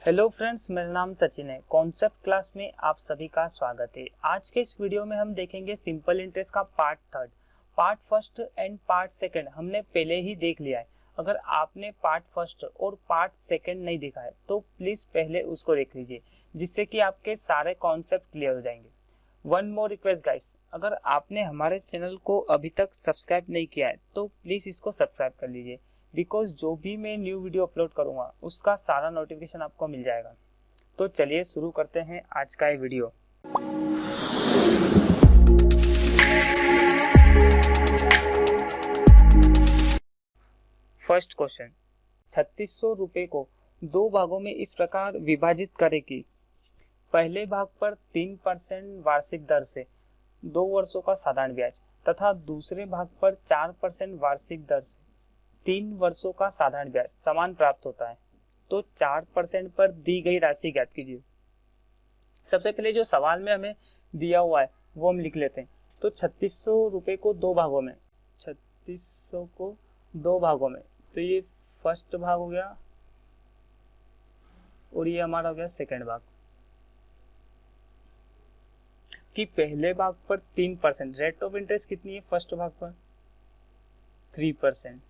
Hello friends, मेरा नाम सचिन है। कॉन्सेप्ट क्लास में आप सभी का स्वागत है। आज के इस वीडियो में हम देखेंगे सिंपल इंटरेस्ट का part third. Part first and part second हमने पहले ही देख लिया है। अगर आपने पार्ट फर्स्ट और पार्ट सेकंड नहीं देखा है तो प्लीज़ पहले उसको देख लीजिए, जिससे कि आपके सारे कॉन्सेप्ट क्लियर हो जाएंगे। वन मोर रिक्वेस्ट गाइस, अगर आपने हमारे चैनल को अभी तक सब्सक्राइब नहीं किया है तो प्लीज़ इसको सब्सक्राइब कर लीजिए, बिकॉज जो भी मैं न्यू वीडियो अपलोड करूंगा उसका सारा नोटिफिकेशन आपको मिल जाएगा। तो चलिए शुरू करते हैं आज का ये वीडियो। फर्स्ट क्वेश्चन, 3600 रुपये को दो भागों में इस प्रकार विभाजित करें कि पहले भाग पर 3% वार्षिक दर से 2 वर्षों का साधारण ब्याज तथा दूसरे भाग पर 4% वार्षिक दर से 3 वर्षों का साधारण ब्याज समान प्राप्त होता है। तो 4% पर दी गई राशि ज्ञात कीजिए। सबसे पहले जो सवाल में हमें दिया हुआ है वो हम लिख लेते हैं। तो 3600 रुपये को दो भागों में, 3600 को दो भागों में, तो ये फर्स्ट भाग हो गया और ये हमारा हो गया सेकेंड भाग। कि पहले भाग पर 3%, रेट ऑफ इंटरेस्ट कितनी है फर्स्ट भाग पर? 3%।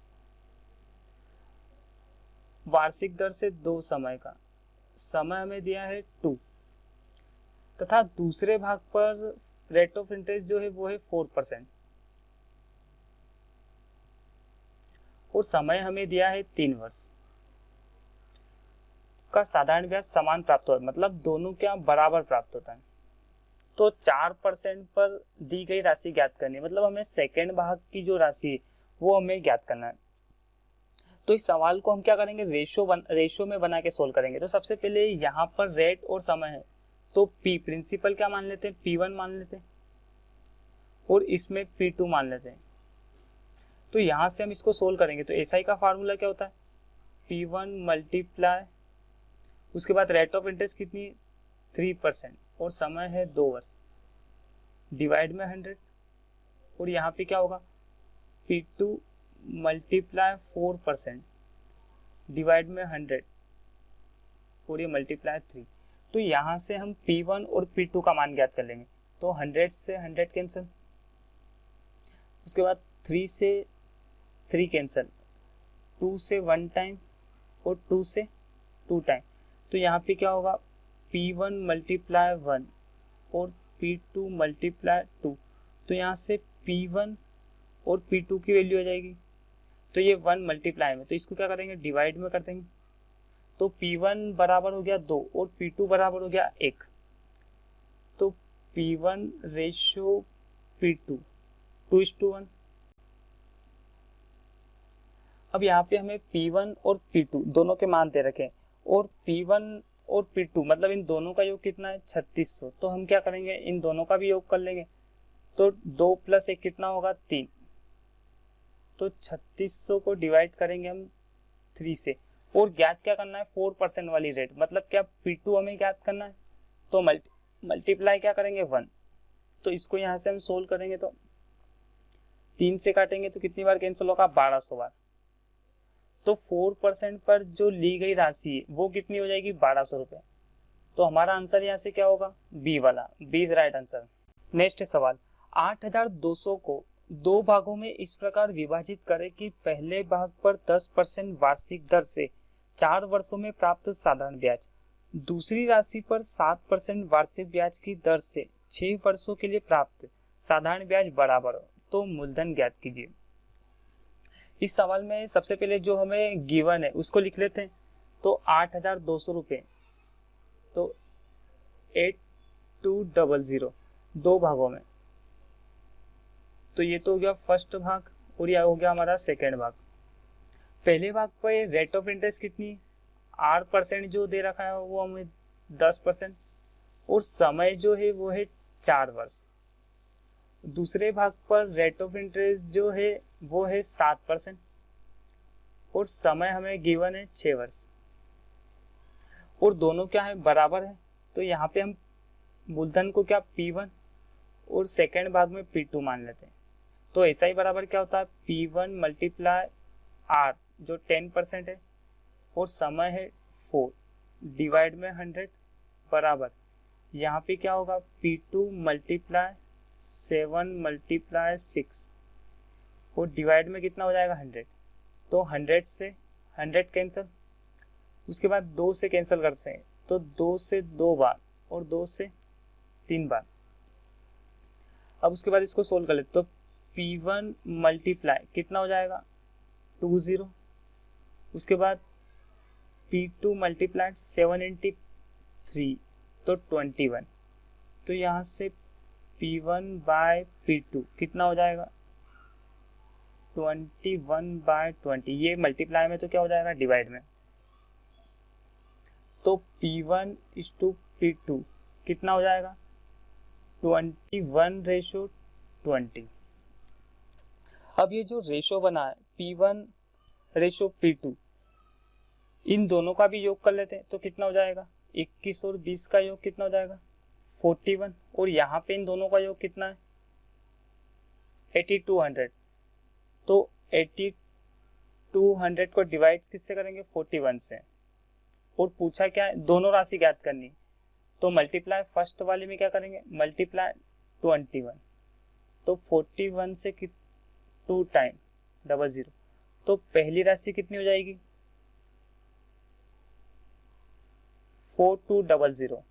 वार्षिक दर से 2 समय का, समय हमें दिया है 2, तथा दूसरे भाग पर रेट ऑफ इंटरेस्ट जो है वो है 4% और समय हमें दिया है 3 वर्ष का साधारण ब्याज समान प्राप्त होता है, मतलब दोनों क्या बराबर प्राप्त होता है। तो 4% पर दी गई राशि ज्ञात करनी है, मतलब हमें सेकेंड भाग की जो राशि है वो हमें ज्ञात करना है। तो इस सवाल को हम क्या करेंगे, रेशो में बना के सोल्व करेंगे। तो सबसे पहले यहाँ पर रेट और समय है, तो P प्रिंसिपल क्या मान लेते हैं, P1 मान लेते हैं और इसमें P2 मान लेते हैं। तो यहाँ से हम इसको सोल्व करेंगे। तो SI का फार्मूला क्या होता है, P1 मल्टीप्लाई, उसके बाद रेट ऑफ इंटरेस्ट कितनी, 3% और समय है 2 वर्ष, डिवाइड में 100 और यहाँ पे क्या होगा, P2 मल्टीप्लाई 4% डिवाइड में 100 और ये मल्टीप्लाई 3। तो यहाँ से हम P1 और P2 का मान ज्ञात कर लेंगे। तो 100 से 100 कैंसिल, उसके बाद 3 से 3 कैंसिल, 2 से 1 टाइम और 2 से 2 टाइम। तो यहाँ पे क्या होगा, P1 मल्टीप्लाई 1 और P2 मल्टीप्लाई 2। तो यहाँ से P1 और P2 की वैल्यू हो जाएगी, तो ये 1 मल्टीप्लाई में, तो इसको क्या करेंगे, डिवाइड में कर देंगे। तो P1 बराबर हो गया 2 और P2 बराबर हो गया 1। तो P1 रेशियो P2 2:1। अब यहाँ पे हमें P1 और P2 दोनों के मान दे रखे और P1 और P2 मतलब इन दोनों का योग कितना है, 3600। तो हम क्या करेंगे, इन दोनों का भी योग कर लेंगे। तो 2 + 1 कितना होगा, 3। तो 3600 को डिवाइड करेंगे हम 3 से और ज्ञात क्या करना है, 4% वाली रेट, मतलब क्या P2 हमें ज्ञात करना है। तो मल्टीप्लाई क्या करेंगे, 1। तो इसको यहाँ से हम सोल्व करेंगे तो 3 से काटेंगे तो कितनी बार कैंसिल होगा, 1200 बार। तो 4% पर जो ली गई राशि है वो कितनी हो जाएगी, 1200 रुपये। तो हमारा आंसर यहाँ से क्या होगा, बी वाला, B is right answer. Next सवाल, 8200 को दो भागों में इस प्रकार विभाजित करें कि पहले भाग पर 10% वार्षिक दर से 4 वर्षों में प्राप्त साधारण ब्याज, दूसरी राशि पर 7% वार्षिक ब्याज की दर से 6 वर्षों के लिए प्राप्त साधारण ब्याज बराबर हो। तो मूलधन ज्ञात कीजिए। इस सवाल में सबसे पहले जो हमें गिवन है उसको लिख लेते हैं। तो 8200 रुपये, तो 8200 दो भागों में, तो ये तो हो गया फर्स्ट भाग और यह हो गया हमारा सेकेंड भाग। पहले भाग पर रेट ऑफ इंटरेस्ट कितनी है, 8% जो दे रखा है वो हमें 10% और समय जो है वो है 4 वर्ष। दूसरे भाग पर रेट ऑफ इंटरेस्ट जो है वो है 7% और समय हमें गिवन है 6 वर्ष और दोनों क्या है, बराबर है। तो यहाँ पे हम मूलधन को क्या, P1 और सेकेंड भाग में P2 मान लेते हैं। तो ऐसा ही बराबर क्या होता है, P1 मल्टीप्लाई R जो 10% है और समय है 4 डिवाइड में 100 बराबर, यहाँ पे क्या होगा P2 मल्टीप्लाई 7 मल्टीप्लाई 6 और डिवाइड में कितना हो जाएगा 100। तो 100 से 100 कैंसिल, उसके बाद 2 से कैंसिल करते हैं तो 2 से 2 बार और 2 से 3 बार। अब उसके बाद इसको सोल्व कर लेते तो P1 मल्टीप्लाई कितना हो जाएगा 20, उसके बाद P2 मल्टीप्लाई 7 इंटू 3 तो 21। तो यहाँ से P1 बाय P2 कितना हो जाएगा 21 बाय 20, ये मल्टीप्लाई में तो क्या हो जाएगा डिवाइड में। तो P1 इज टू P2 कितना हो जाएगा 21:20। अब ये जो रेशो बना है P1:P2, इन दोनों का भी योग कर लेते हैं तो कितना हो जाएगा 21 और 20 का योग कितना हो जाएगा 41, और यहाँ पे इन दोनों का योग कितना है 8200। तो 8200 को डिवाइड किससे करेंगे 41 से, और पूछा क्या है दोनों राशि ज्ञात करनी, तो मल्टीप्लाई फर्स्ट वाले में क्या करेंगे मल्टीप्लाई 21, तो 41 से 2 टाइम 00, तो पहली राशि कितनी हो जाएगी 4200,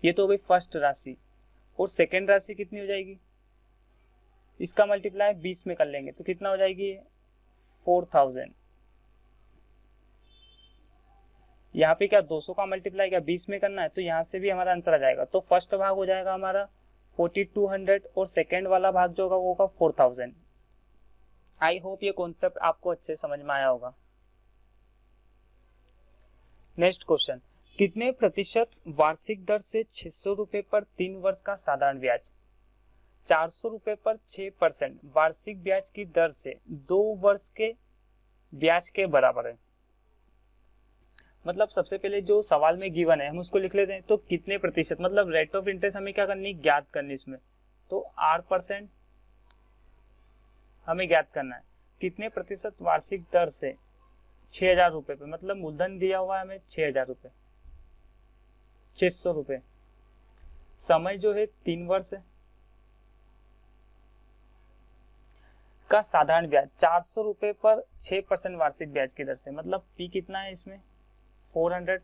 ये तो हो गई फर्स्ट राशि। और सेकेंड राशि कितनी हो जाएगी, इसका मल्टीप्लाई 20 में कर लेंगे तो कितना हो जाएगी 4000। यहाँ पे क्या 200 का मल्टीप्लाई क्या 20 में करना है, तो यहाँ से भी हमारा आंसर आ जाएगा। तो फर्स्ट भाग हो जाएगा हमारा 4200 और सेकेंड वाला भाग जो होगा वो होगा 4000। आई होप ये कॉन्सेप्ट आपको अच्छे समझ में आया होगा। नेक्स्ट क्वेश्चन, कितने प्रतिशत वार्षिक दर से 600 रुपए पर 3 वर्ष का साधारण ब्याज 400 रुपए पर 6% वार्षिक ब्याज की दर से 2 वर्ष के ब्याज के बराबर है। मतलब सबसे पहले जो सवाल में गिवन है हम उसको लिख लेते हैं। तो कितने प्रतिशत मतलब रेट ऑफ इंटरेस्ट हमें क्या करनी ज्ञात करनी इसमें, तो 8% हमें ज्ञात करना है। कितने प्रतिशत वार्षिक दर से 6000 रुपए पे, मतलब मूलधन दिया हुआ है हमें 6000 रुपए 600 रुपए, समय जो है 3 वर्ष है का साधारण ब्याज 400 रुपए पर 6% वार्षिक ब्याज की दर से, मतलब पी कितना है इसमें 400,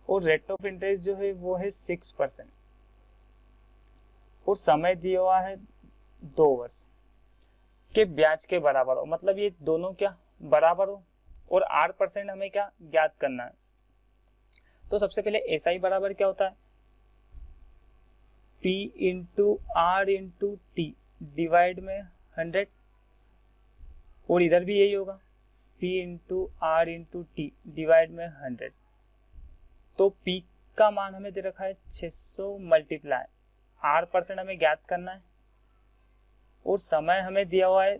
और रेट ऑफ इंटरेस्ट जो है वो है 6% और समय दिया हुआ है 2 वर्ष के ब्याज के बराबर हो, मतलब ये दोनों क्या बराबर हो, और 8% हमें क्या ज्ञात करना है। तो सबसे पहले एसआई बराबर क्या होता है P into R into T divide में 100, और इधर भी यही होगा P into R into T divide में 100। तो P का मान हमें दे रखा है 600 मल्टीप्लाई 8% हमें ज्ञात करना है, और समय हमें दिया हुआ है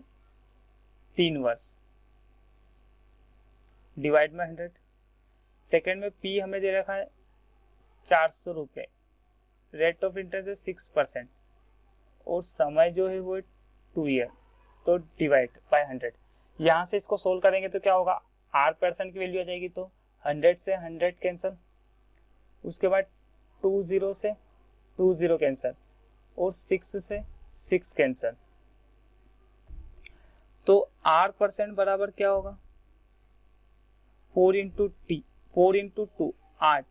3 वर्ष डिवाइड में 100। सेकेंड में P हमें दे रखा है 400 रुपये, रेट ऑफ इंटरेस्ट है 6% और समय जो है वो 2 ईयर, तो डिवाइड बाय 100। यहाँ से इसको सोल्व करेंगे तो क्या होगा 8% की वैल्यू आ जाएगी, तो 100 से 100 कैंसिल, उसके बाद 20 से 20 कैंसिल, और 6 से 6 कैंसिल। तो 8% बराबर क्या होगा 4 इंटू 2 8,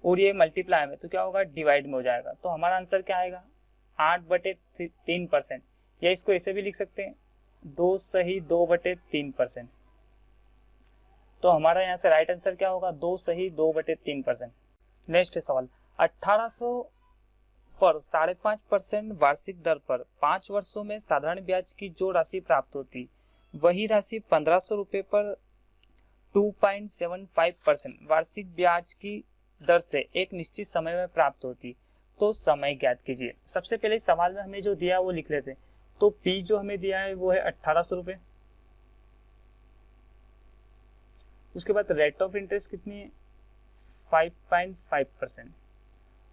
और ये मल्टीप्लाई में तो क्या होगा डिवाइड में हो जाएगा। तो हमारा आंसर क्या आएगा 8/3%, या इसको ऐसे भी लिख सकते हैं 2 सही 2/3%। तो हमारा यहाँ से राइट आंसर क्या होगा 2 सही 2/3%। नेक्स्ट सवाल, 1800 पर 5.5% वार्षिक दर पर 5 वर्षों में साधारण ब्याज की जो राशि प्राप्त होती वही राशि 1500 रुपये पर 2.75% वार्षिक ब्याज की दर से एक निश्चित समय में प्राप्त होती, तो समय ज्ञात कीजिए। सबसे पहले सवाल में हमें जो दिया है वो लिख लेते हैं। तो P जो हमें दिया है वो है 1800 रुपये, उसके बाद रेट ऑफ इंटरेस्ट कितनी है 5.5%,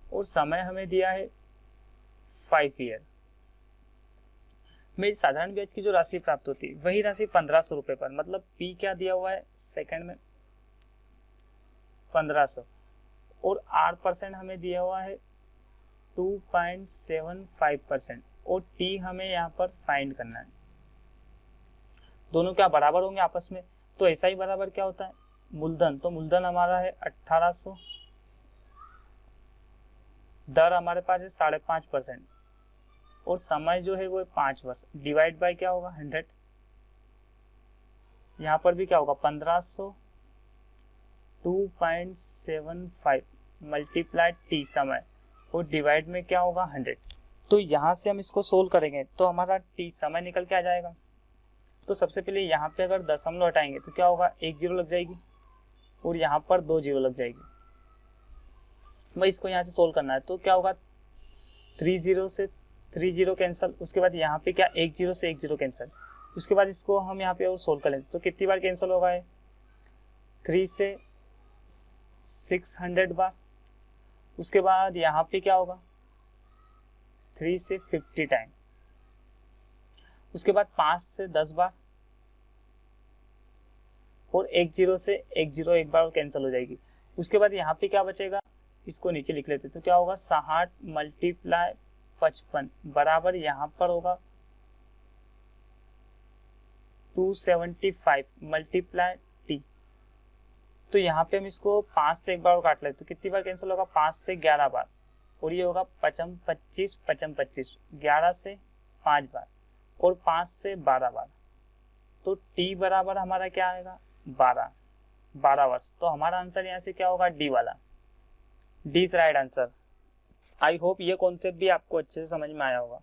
और समय हमें दिया है 5 ईयर। में साधारण ब्याज की जो राशि प्राप्त होती है वही राशि 1500 रुपये पर, मतलब पी क्या दिया हुआ है सेकंड में 1500 और 8% हमें दिया हुआ है 2.75% और टी हमें यहाँ पर फाइंड करना है। दोनों क्या बराबर होंगे आपस में, तो ऐसा ही बराबर क्या होता है मूलधन, तो मूलधन हमारा है 1800, दर हमारे पास है 5.5% और समय जो है वो 5 वर्ष, डिवाइड बाय क्या होगा 100, यहाँ पर भी क्या होगा 1500, 2.75 मल्टीप्लाई टी समय और डिवाइड में क्या होगा 100। तो यहाँ से हम इसको सोल्व करेंगे तो हमारा टी समय निकल के आ जाएगा। तो सबसे पहले यहाँ पे अगर दशमलव हटाएंगे तो क्या होगा 1 जीरो लग जाएगी और यहाँ पर 2 जीरो लग जाएगी। भाई इसको यहाँ से सोल्व करना है तो क्या होगा 3 जीरो से 3 जीरो कैंसिल, उसके बाद यहाँ पे क्या 1 जीरो से 1 जीरो कैंसिल, उसके बाद इसको हम यहाँ पे सोल्व कर लेंगे तो कितनी बार कैंसिल होगा है 3 से 600 बार, उसके बाद यहाँ पे क्या होगा 3 से 50 टाइम, उसके बाद 5 से 10 बार और 1 जीरो से 1 जीरो एक बार कैंसिल हो जाएगी। उसके बाद यहाँ पे क्या बचेगा, इसको नीचे लिख लेते तो क्या होगा 60 मल्टीप्लाई 55 बराबर यहाँ पर होगा 275 मल्टीप्लाई टी। तो यहाँ पे हम इसको 5 से एक बार काट लेते तो कितनी बार कैंसिल होगा 5 से 11 बार और ये होगा 55 25 55 25, 11 से 5 बार और 5 से 12 बार, तो टी बराबर हमारा क्या आएगा 12 वर्ष। तो हमारा आंसर यहाँ से क्या होगा डी वाला, D is right answer. I hope ये कॉन्सेप्ट भी आपको अच्छे से समझ में आया होगा।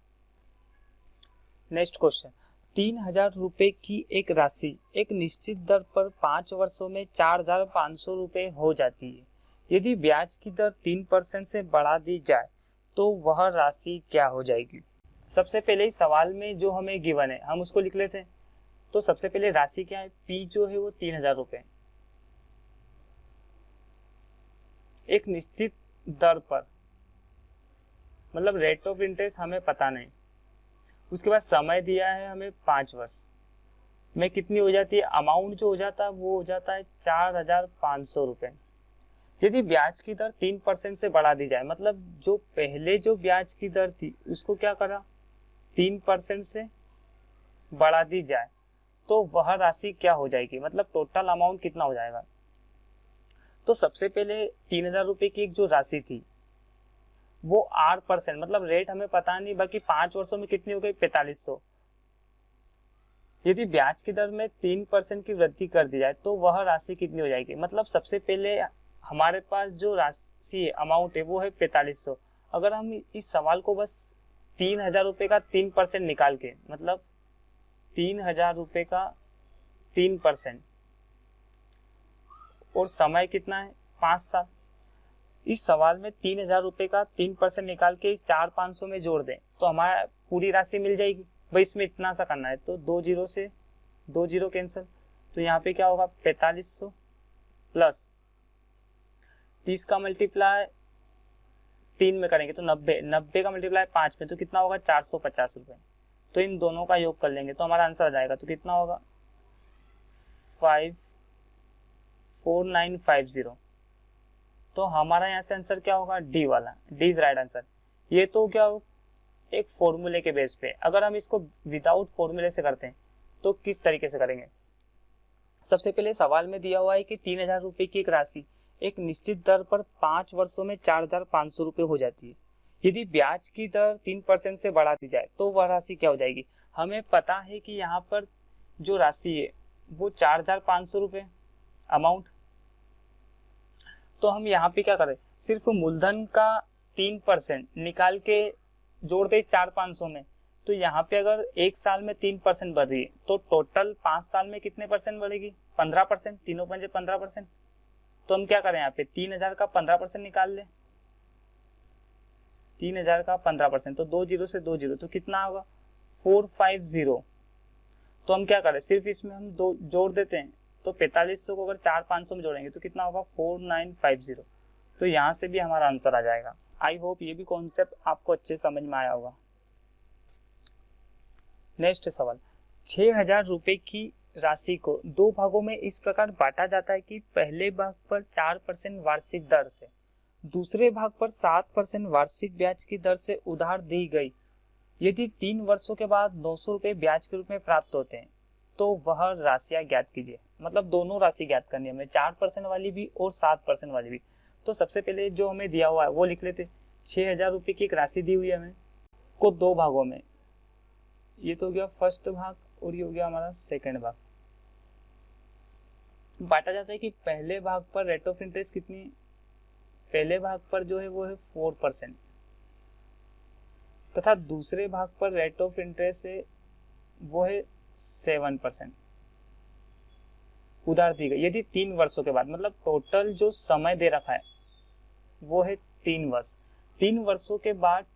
नेक्स्ट क्वेश्चन, 3000 रुपये की एक राशि एक निश्चित दर पर 5 वर्षों में 4500 रुपये हो जाती है। यदि ब्याज की दर 3% से बढ़ा दी जाए तो वह राशि क्या हो जाएगी। सबसे पहले इस सवाल में जो हमें गिवन है हम उसको लिख लेते हैं। तो सबसे पहले राशि क्या है, पी जो है वो 3000 रुपये एक निश्चित दर पर, मतलब रेट ऑफ इंटरेस्ट हमें पता नहीं। उसके बाद समय दिया है हमें 5 वर्ष में कितनी हो जाती है, अमाउंट जो हो जाता है वो हो जाता है 4500 रुपये। यदि ब्याज की दर 3% से बढ़ा दी जाए, मतलब जो पहले जो ब्याज की दर थी उसको क्या करा 3% से बढ़ा दी जाए तो वह राशि क्या हो जाएगी, मतलब टोटल अमाउंट कितना हो जाएगा। तो सबसे पहले 3000 रुपये की एक जो राशि थी वो 8%, मतलब रेट हमें पता नहीं, बाकी 5 वर्षों में कितनी हो गई 4500। यदि ब्याज की दर में 3% की वृद्धि कर दी जाए तो वह राशि कितनी हो जाएगी। मतलब सबसे पहले हमारे पास जो राशि अमाउंट है वो है 4500। अगर हम इस सवाल को बस 3000 रुपये का 3% निकाल के, मतलब 3000 रुपये का 3% और समय कितना है 5 साल, इस सवाल में 3000 रुपये का 3% निकाल के इस 4500 में जोड़ दें तो हमारा पूरी राशि मिल जाएगी। भाई इसमें इतना सा करना है तो 2 जीरो से 2 जीरो कैंसिल, तो यहाँ पे क्या होगा 4500 प्लस 30 का मल्टीप्लाई 3 में करेंगे तो 90 का मल्टीप्लाई 5 में तो कितना होगा 450 रुपये। तो इन दोनों का योग कर लेंगे तो हमारा आंसर आ जाएगा, तो कितना होगा 54950। तो हमारा यहाँ से आंसर क्या होगा डी वाला, डी इज राइट आंसर। ये तो क्या हो एक फॉर्मूले के बेस पे, अगर हम इसको विदाउट फॉर्मूले से करते हैं तो किस तरीके से करेंगे। सबसे पहले सवाल में दिया हुआ है कि 3000 रुपये की एक राशि एक निश्चित दर पर 5 वर्षों में 4500 रुपये हो जाती है। यदि ब्याज की दर 3% से बढ़ा दी जाए तो वह राशि क्या हो जाएगी। हमें पता है कि यहाँ पर जो राशि है वो 4500 रुपये अमाउंट, तो हम यहाँ पे क्या करें सिर्फ मूलधन का 3% निकाल के जोड़ दे इस 4500 में। तो यहाँ पे अगर एक साल में 3% बढ़ रही है तो टोटल 5 साल में कितने परसेंट बढ़ेगी 15%, तीनों पंजे 15%। तो हम क्या करें यहाँ पे 3000 का 15% निकाल ले, 3000 का 15%, तो 2 जीरो से 2 जीरो तो कितना होगा 450। तो हम क्या करें सिर्फ इसमें हम दो जोड़ देते हैं तो 4500 को अगर 4500 में जोड़ेंगे तो कितना होगा 4950। तो यहाँ से भी हमारा आंसर आ जाएगा। आई होप ये भी कॉन्सेप्ट आपको अच्छे समझ में आया होगा। नेक्स्ट सवाल, 6,000 रुपये की राशि को दो भागों में इस प्रकार बांटा जाता है कि पहले भाग पर 4% वार्षिक दर से, दूसरे भाग पर 7% वार्षिक ब्याज की दर से उधार दी गई। यदि 3 वर्षों के बाद 900 रुपये ब्याज के रूप में प्राप्त होते हैं तो वह राशियां ज्ञात कीजिए। मतलब दोनों राशि ज्ञात करनी है हमें, 4% वाली भी और 7% वाली भी। तो सबसे पहले जो हमें दिया हुआ है वो लिख लेते। 6,000 रुपये की एक राशि दी हुई है हमें को दो भागों में, ये तो हो गया फर्स्ट भाग और ये हो गया हमारा सेकंड भाग। बांटा जाता है कि पहले भाग पर रेट ऑफ इंटरेस्ट कितनी है, पहले भाग पर जो है वो है 4% तथा दूसरे भाग पर रेट ऑफ इंटरेस्ट है वो है 7% उधार दी गई। यदि 3 वर्षों के बाद, मतलब टोटल जो समय दे रखा है वो है 3 वर्ष, 3 वर्षों के बाद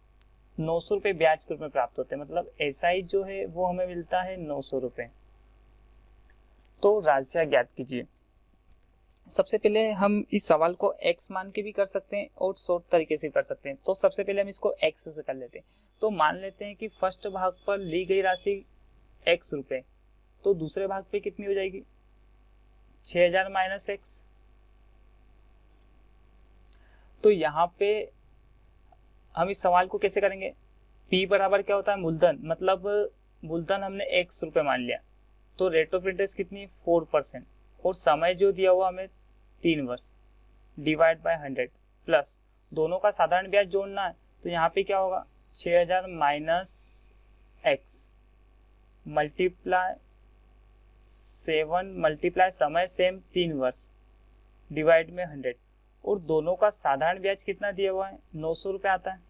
900 रुपये ब्याज के रूप में प्राप्त होते हैं। मतलब एसआई जो है वो हमें मिलता है 900 रुपये। तो राशियां ज्ञात कीजिए। सबसे पहले हम इस सवाल को x मान के भी कर सकते हैं और शॉर्ट तरीके से कर सकते हैं। तो सबसे पहले हम इसको x से कर लेते हैं। तो मान लेते हैं कि फर्स्ट भाग पर ली गई राशि x रुपये, तो दूसरे भाग पे कितनी हो जाएगी 6,000 माइनस x। तो यहाँ पे हम इस सवाल को कैसे करेंगे, p बराबर क्या होता है मूलधन, मतलब मूलधन हमने x रुपये मान लिया, तो रेट ऑफ इंटरेस्ट कितनी है 4% और समय जो दिया हुआ हमें 3 वर्ष, डिवाइड बाय 100 प्लस दोनों का साधारण ब्याज जोड़ना है। तो यहाँ पे क्या होगा 6,000 माइनस x मल्टीप्लाई 7 मल्टीप्लाई समय सेम 3 वर्ष डिवाइड में 100 और दोनों का साधारण ब्याज कितना दिया हुआ है 900 रुपये आता है।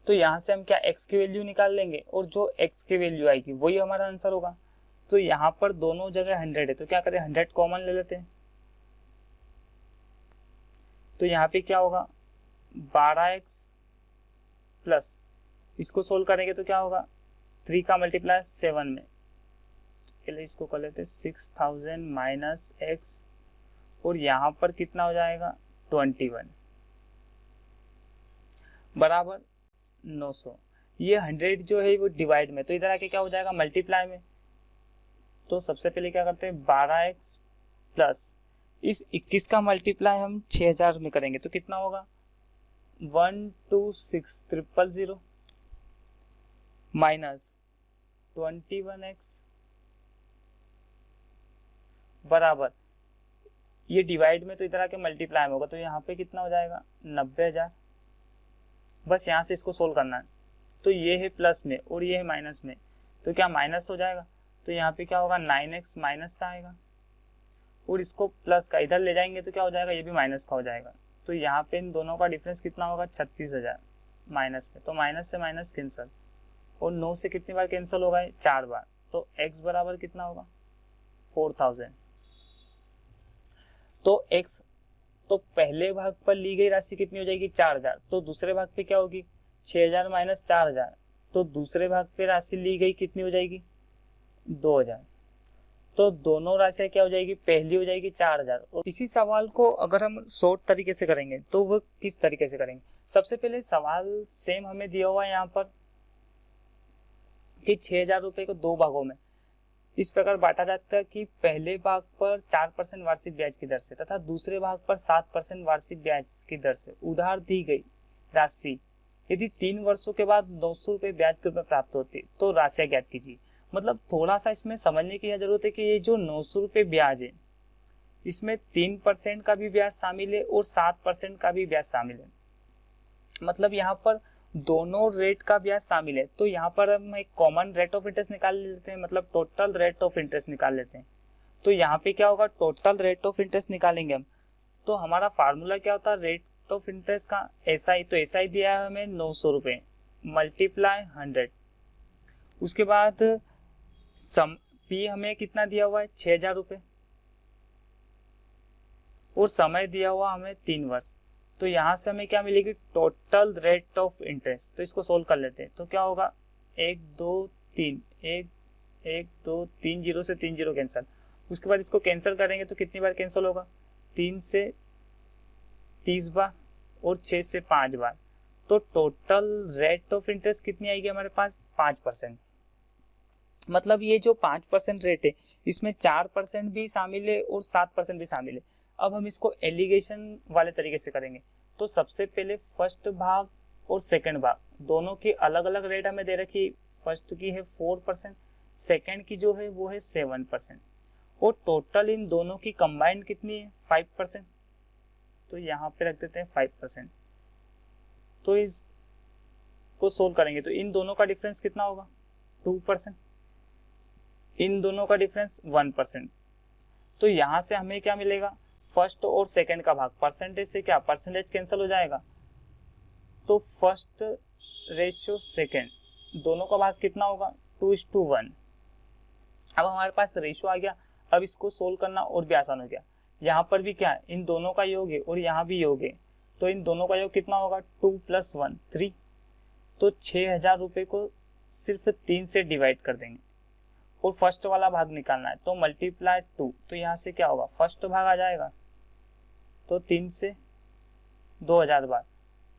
तो यहाँ से हम क्या x की वैल्यू निकाल लेंगे और जो x की वैल्यू आएगी वही हमारा आंसर होगा। तो यहाँ पर दोनों जगह 100 है तो क्या करें 100 कॉमन ले लेते हैं। तो यहाँ पे क्या होगा 12x प्लस इसको सोल्व करेंगे तो क्या होगा 3 का मल्टीप्लाई 7 में, पहले इसको कर लेते 6,000 माइनस x और यहाँ पर कितना हो जाएगा 21 बराबर 900। ये 100 जो है वो डिवाइड में, तो इधर आके क्या हो जाएगा मल्टीप्लाई में। तो सबसे पहले क्या करते हैं 12x प्लस इस 21 का मल्टीप्लाई हम 6,000 में करेंगे तो कितना होगा 126,000 माइनस 21x बराबर, ये डिवाइड में तो इधर आके मल्टीप्लाई में होगा तो यहाँ पे कितना हो जाएगा 90,000। बस यहाँ से इसको सोल्व करना है। तो ये है प्लस में और ये है माइनस में, तो क्या माइनस हो जाएगा। तो यहाँ पे क्या होगा 9x माइनस का आएगा और इसको प्लस का इधर ले जाएंगे तो क्या हो जाएगा ये भी माइनस का हो जाएगा। तो यहाँ पे इन दोनों का डिफरेंस कितना होगा 36,000 माइनस में, तो माइनस से माइनस कैंसिल और 9 से कितनी बार कैंसिल होगा 4 बार। तो x बराबर कितना होगा 4,000। तो x तो पहले भाग पर ली गई राशि कितनी हो जाएगी 4,000, तो दूसरे भाग पे क्या होगी 6,000 माइनस 4,000, तो दूसरे भाग पे राशि ली गई कितनी हो जाएगी 2,000। तो दोनों राशियां क्या हो जाएगी, पहली हो जाएगी 4,000। और इसी सवाल को अगर हम शॉर्ट तरीके से करेंगे तो वो किस तरीके से करेंगे। सबसे पहले सवाल सेम हमें दिया हुआ है यहाँ पर कि 6,000 रुपये को दो भागों में इस प्रकार बांटा जाता है कि पहले भाग पर 4% वार्षिक ब्याज की दर से तथा दूसरे भाग पर 7% वार्षिक ब्याज की दर से उधार दी गई राशि यदि 3 वर्षों के बाद 900 रुपये ब्याज के रूप में प्राप्त होती तो राशियां ज्ञात कीजिए। मतलब थोड़ा सा इसमें समझने की जरूरत है कि ये जो 900 रुपये ब्याज है इसमें 3% का भी ब्याज शामिल है और 7% का भी ब्याज शामिल है। मतलब यहाँ पर दोनों रेट का ब्याज शामिल है। तो यहाँ पर हम एक कॉमन रेट ऑफ इंटरेस्ट निकाल लेते हैं, मतलब टोटल रेट ऑफ इंटरेस्ट निकाल लेते हैं। तो यहाँ पे क्या होगा टोटल रेट ऑफ इंटरेस्ट निकालेंगे हम, तो हमारा फार्मूला क्या होता है रेट ऑफ इंटरेस्ट का एसआई। तो एसआई दिया है हमें 900 रुपये मल्टीप्लाई 100, उसके बाद सम पी हमें कितना दिया हुआ है 6,000 रुपये और समय दिया हुआ हमें 3 वर्ष। तो यहाँ से हमें क्या मिलेगी टोटल रेट ऑफ इंटरेस्ट। तो इसको सोल्व कर लेते हैं तो क्या होगा 1 2 3 1 1 2 3 0 से 3 0 कैंसिल, उसके बाद इसको कैंसिल करेंगे तो कितनी बार कैंसिल होगा 3 से 30 बार और 6 से 5 बार। तो टोटल रेट ऑफ इंटरेस्ट कितनी आएगी हमारे पास 5%। मतलब ये जो 5% रेट है इसमें 4% भी शामिल है और 7% भी शामिल है। अब हम इसको एलिगेशन वाले तरीके से करेंगे। तो सबसे पहले फर्स्ट भाग और सेकंड भाग दोनों की अलग अलग रेट हमें दे रखी। फर्स्ट की है 4%, सेकंड की जो है वो है 7%, और टोटल इन दोनों की कंबाइंड कितनी है 5%। तो यहाँ पे रख देते हैं 5%। तो इसको सोल्व करेंगे तो इन दोनों का डिफरेंस कितना होगा 2%, इन दोनों का डिफरेंस 1%। तो यहाँ से हमें क्या मिलेगा, फर्स्ट और सेकंड का भाग, परसेंटेज से क्या परसेंटेज कैंसिल हो जाएगा, तो फर्स्ट रेशियो सेकंड दोनों का भाग कितना होगा 2:1। अब हमारे पास रेशियो आ गया। अब इसको सोल्व करना और भी आसान हो गया। यहाँ पर भी क्या है, इन दोनों का योग है और यहाँ भी योग है, तो इन दोनों का योग कितना होगा 2 + 1 3। तो 6,000 रुपये को सिर्फ 3 से डिवाइड कर देंगे और फर्स्ट वाला भाग निकालना है, तो मल्टीप्लाई 2। तो यहाँ से क्या होगा, फर्स्ट भाग आ जाएगा, तो 3 से 2,000 बार,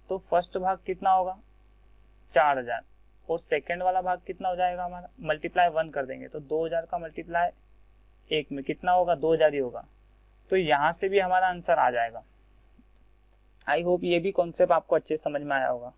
तो फर्स्ट भाग कितना होगा 4,000, और सेकंड वाला भाग कितना हो जाएगा हमारा, मल्टीप्लाई 1 कर देंगे, तो 2,000 का मल्टीप्लाई 1 में कितना होगा 2,000 ही होगा। तो यहाँ से भी हमारा आंसर आ जाएगा। आई होप ये भी कॉन्सेप्ट आपको अच्छे से समझ में आया होगा।